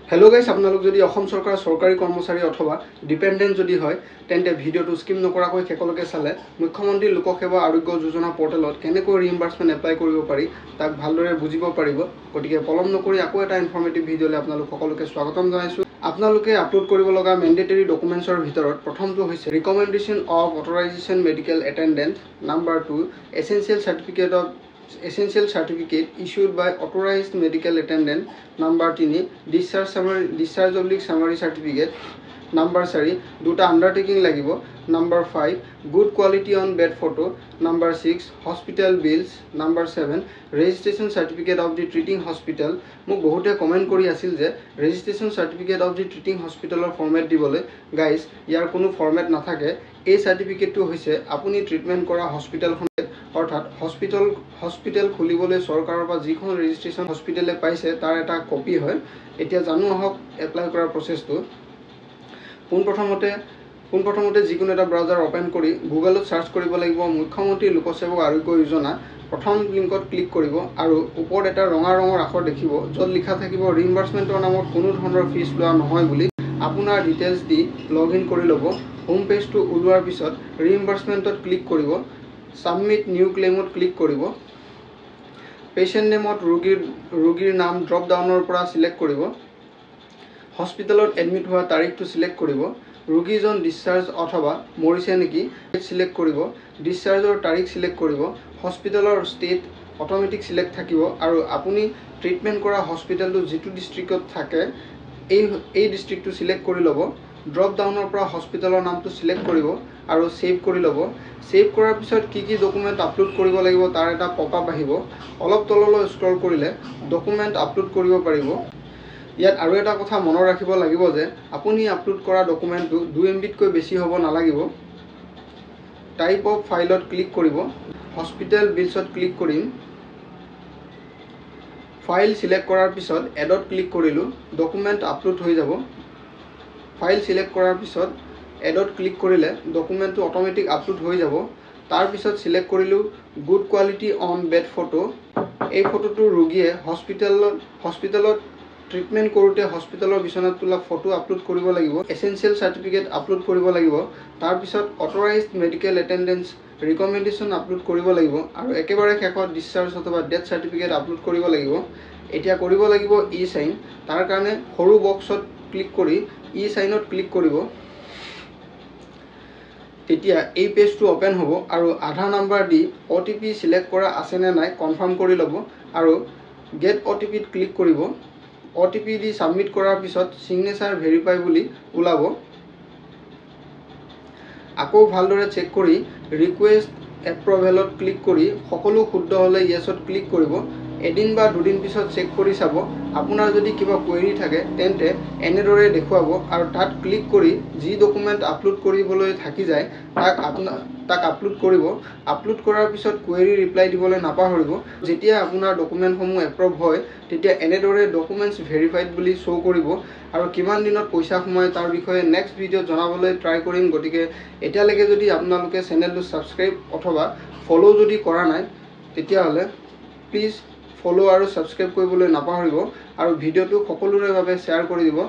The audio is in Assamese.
हेलो गाइस আপোনালোক যদি অসম সৰকাৰ সৰকাৰি কৰ্মচাৰী অথবা ডিপেন্ডেন্ট যদি হয় তেন্তে ভিডিওটো স্কিপ নকৰাকৈ শেষলৈকে চালে মুখ্যমন্ত্ৰী লোকসেৱা আৰোগ্য যোজনা পোৰ্টেলত কেনেকৈ ৰিইম্বাৰ্সমেন্ট এপ্লাই কৰিব পাৰি তাক ভালদৰে বুজিব পাৰিব গতিকে পলম নকৰি আকৌ এটা ইনফৰমেটিভ ভিডিওলৈ আপোনালোক সকলোকে স্বাগতম জনাইছো আপোনালোকে আপলোড কৰিব লগা ম্যান্ডেটৰী ডকুমেন্টছৰ ভিতৰত প্ৰথমটো হৈছে recommendation of authorisation medical attendant number 2 essential certificate issued by authorized medical attendant number 3 discharge oblique summary certificate number 4 দুটা undertaking লাগিব number 5 good quality on bed photo number 6 hospital bills number 7 registration certificate of the treating hospital মোক বহুতে কমেন্ট কৰি আছিল যে registration certificate of the treating hospital ৰ ফৰমেট দিবলৈ গাইস ইয়াৰ কোনো ফৰমেট নাথাকে এই সাৰ্টিফিকেটটো হৈছে আপুনি ট্ৰিটমেন্ট কৰা হস্পিটেলখন অৰ্থাৎ হস্পিটেল খুলিবলৈ চৰকাৰৰ পৰা যিখন ৰেজিষ্ট্ৰেচন হস্পিটেলে পাইছে তাৰ এটা কপি হয় এতিয়া জানো আহক এপ্লাই কৰাৰ প্ৰসেছটো পোনপ্ৰথমতে যিকোনো এটা ব্ৰাউজাৰ ওপেন কৰি গুগলত সাৰ্চ কৰিব লাগিব মুখ্যমন্ত্ৰী লোকসেৱা আৰোগ্য যোজনা প্ৰথম লিংকত ক্লিক কৰিব আৰু ওপৰত এটা ৰঙা ৰঙৰ আখৰ দেখিব য'ত লিখা থাকিব ৰিইম্বাৰ্সমেন্টৰ নামত কোনো ধৰণৰ ফিজ লোৱা নহয় বুলি আপোনাৰ ডিটেইলছ দি লগইন কৰি ল'ব হোম পেজটো ওলোৱাৰ পিছত ৰিইম্বাৰ্সমেন্টত ক্লিক কৰিব Submit new claim ot click koribo patient name ot rogir naam drop down or pora select koribo hospital ot admit hua tarikh to select koribo rogi jon discharge othoba morise neki select koribo discharge or tarikh select koribo hospital or state automatic select thakibo aru apuni treatment kora hospital to jitu district ot thake ei district to select kori lobo drop down or pora hospital or naam to select koribo aru save kori lobo save কৰাৰ পিছত কি ডকুমেন্ট আপলোড কৰিব লাগিব তাৰ এটা পপআপ আহিব অলপ তললৈ স্ক্ৰল কৰিলে ডকুমেন্ট আপলোড কৰিব পাৰিব ইয়াত আৰু এটা কথা মনত ৰাখিব লাগিব যে আপুনি আপলোড কৰা ডকুমেন্টটো 2 MB তকৈ বেছি হ'ব নালাগিব টাইপ অফ ফাইলত ক্লিক কৰিব হস্পিটেল বিলছত ক্লিক কৰিম ফাইল সিলেক্ট কৰাৰ পিছত এডত ক্লিক কৰিলো ডকুমেন্ট আপলোড হৈ যাব ফাইল সিলেক্ট কৰাৰ পিছত এডত ক্লিক কৰিলে ডকুমেন্টটো অটোমেটিক আপলোড হৈ যাব তাৰ পিছত সিলেক্ট কৰিলো good quality on bed photo এই ফটোটো ৰোগীয়ে হস্পিটেলত ট্ৰিটমেন্ট কৰোতে হস্পিটেলৰ বিছনাত তোলা ফটো আপলোড কৰিব লাগিব এসেনশিয়াল সাৰ্টিফিকেট আপলোড কৰিব লাগিব তাৰ পিছত authorised medical attendance recommendation upload কৰিব লাগিব আৰু একেবাৰে শেষত ডিসচাৰ্জ অথবা ডেথ সাৰ্টিফিকেট আপলোড কৰিব লাগিব এতিয়া কৰিব লাগিব ই সাইন তাৰ কাৰণে সৰু বক্সত ক্লিক কৰি ই সাইনত ক্লিক কৰিব তেতিয়া এই পেজটো ওপেন হ'ব আৰু আধাৰ নাম্বাৰ দি ওটিপি সিলেক্ট কৰা আছে নে নাই কনফাৰ্ম কৰি ল'ব আৰু গেট ওটিপি ত ক্লিক কৰিব ওটিপি দি সাবমিট কৰাৰ পিছত সিগনেচাৰ ভেৰিফাই বুলি ওলাব আকৌ ভালদৰে চেক কৰি ৰিকুৱেষ্ট এপ্ৰুভেলত ক্লিক কৰি সকলো শুদ্ধ হলে ইয়েছত ক্লিক কৰিব এদিন বা দুদিন পিছত চেক কৰি চাব আপোনাৰ যদি কিবা কোৱেৰি থাকে তেন্তে এনেদৰে দেখুৱাব আৰু তাত ক্লিক কৰি যি ডকুমেন্ট আপলোড কৰিবলৈ থাকি যায় তাক আপলোড কৰিব আপলোড কৰাৰ পিছত কোৱেৰি ৰিপ্লাই দিবলৈ নাপাহৰিব যেতিয়া আপোনাৰ ডকুমেন্টসমূহ এপ্ৰুভ হয় তেতিয়া এনেদৰে ডকুমেন্টছ ভেৰিফাইড বুলি শো কৰিব আৰু কিমান দিনত পইচা সোমায় তাৰ বিষয়ে নেক্সট ভিডিও জনাবলৈ ট্ৰাই কৰিম গতিকে এতিয়ালৈকে যদি আপোনালোকে চেনেলটো সাবস্ক্ৰাইব অথবা ফলো যদি কৰা নাই তেতিয়া হলে প্লিজ ফলো আৰু সাবস্ক্ৰাইব কৰিবলৈ নাপাহৰিব আৰু ভিডিওটো সকলোৰে বাবে শেয়াৰ কৰি দিব